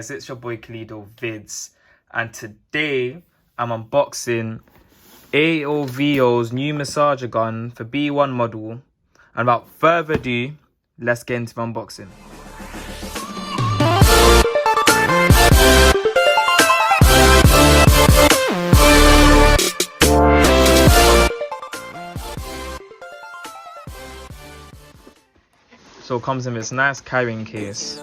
guys, it's your boy Kalido Vids, and today I'm unboxing Aovo's new massager gun for B1 model. And without further ado, let's get into the unboxing. So it comes in this nice carrying case.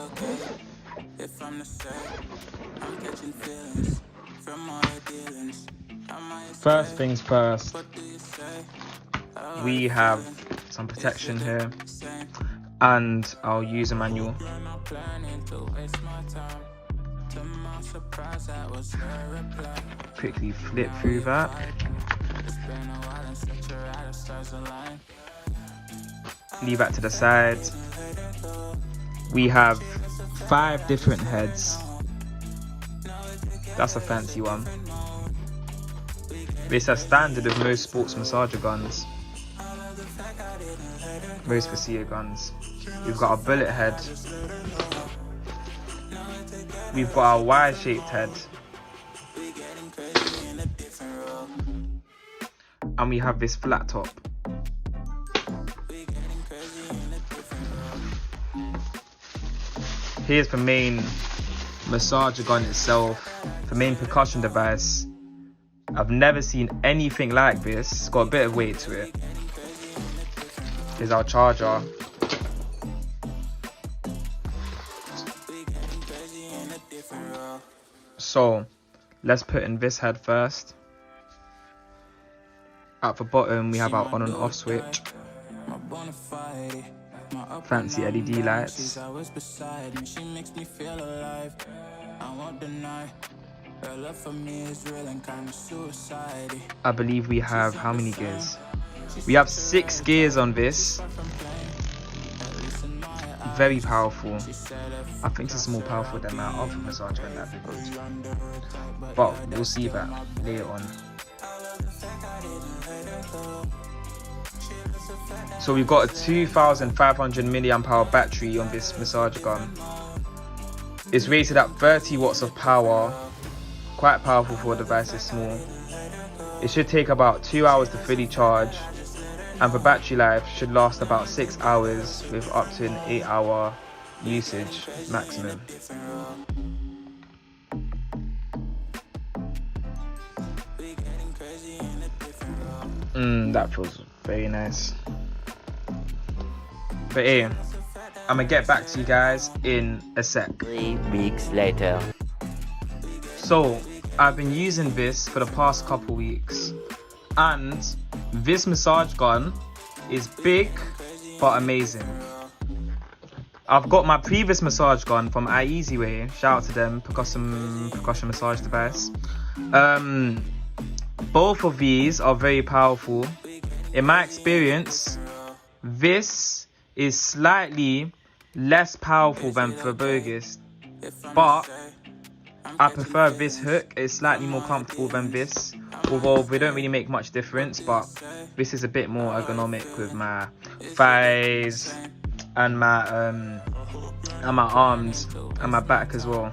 First things first, we have some protection here and our user manual. Quickly flip through that. Leave that to the side. We have 5 different heads. That's a fancy one. It's a standard with most sports massager guns, most Percussion guns. We've got a bullet head. We've got our Y-shaped head. And we have this flat top. Here's the main massager gun itself, the main percussion device. I've never seen anything like this. It's got a bit of weight to it. Here's our charger. So let's put in this head first. At the bottom we have our on and off switch. Fancy LED lights. I believe we have how many gears? We have 6 gears on this. Very powerful. I think it's more powerful than my other massage gun that we got. But we'll see that later on. So we've got a 2500 milliamp hour battery on this massager gun. It's rated at 30 watts of power. Quite powerful for a device this small. It should take about 2 hours to fully charge, and the battery life should last about 6 hours with up to an 8-hour usage maximum. That feels very nice. But hey, I'm gonna get back to you guys in a sec. 3 weeks later. So I've been using this for the past couple weeks, and this massage gun is big but amazing. I've got my previous massage gun from iEZway. Shout out to them, percussion massage device. Both of these are very powerful. In my experience, this is slightly less powerful than the Bogist, but I prefer this hook. It's slightly more comfortable than this, although they don't really make much difference, but this is a bit more ergonomic with my thighs and my arms and my back as well.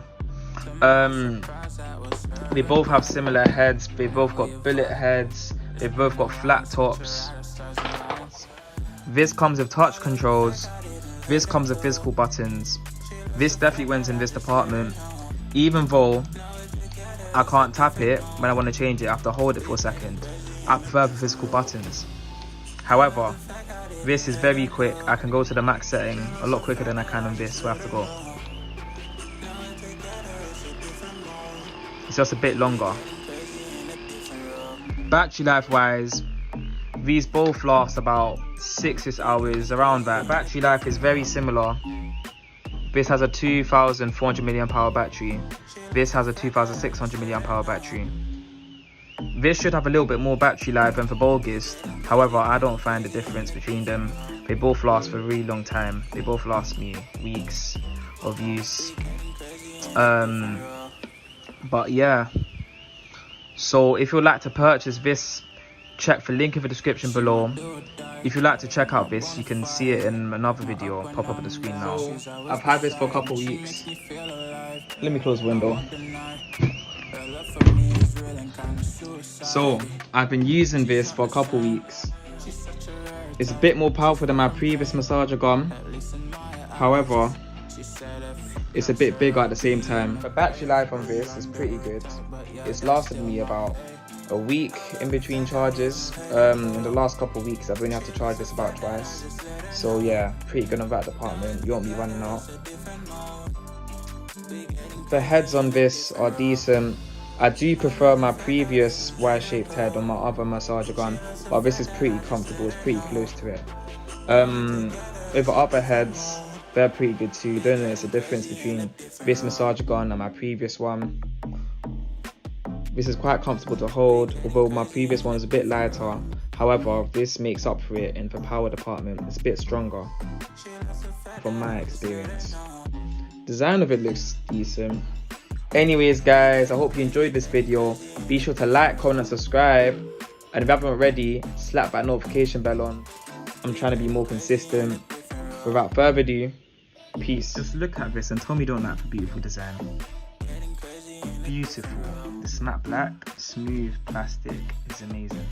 They both have similar heads. They both got bullet heads. They both got flat tops. This comes with touch controls. This comes with physical buttons. This definitely wins in this department. Even though I can't tap it when I want to change it, I have to hold it for a second. I prefer the physical buttons. However, this is very quick. I can go to the max setting a lot quicker than I can on this, so I have to go. It's just a bit longer. Battery life wise, these both last about 6 hours, around that. Battery life is very similar. This has a 2400 milliamp hour battery. This has a 2600 milliamp hour battery. This should have a little bit more battery life than for Bogist. However, I don't find the difference between them. They both last for a really long time. They both last me weeks of use. But yeah. So if you'd like to purchase this check the link in the description below. If you'd like to check out this, you can see it in another video pop up on the screen now. I've had this for a couple weeks. Let me close the window. So I've been using this for a couple weeks. It's a bit more powerful than my previous massager gun. However, it's a bit bigger at the same time. The battery life on this is pretty good. It's lasted me about a week in between charges. In the last couple of weeks I've only had to charge this about twice. So yeah, pretty good on that department. You won't be running out. The heads on this are decent. I do prefer my previous Y-shaped head on my other massager gun, but this is pretty comfortable, it's pretty close to it. With the upper heads, they're pretty good too. Don't notice a difference between this massager gun and my previous one. This is quite comfortable to hold, although my previous one is a bit lighter. However, this makes up for it in the power department. It's a bit stronger from my experience. Design of it looks decent. Anyways guys, I hope you enjoyed this video. Be sure to like, comment and subscribe, and if you haven't already, slap that notification bell on. I'm trying to be more consistent. Without further ado, peace. Just look at this and tell me you don't like the beautiful design. Beautiful. This matte black, smooth plastic is amazing.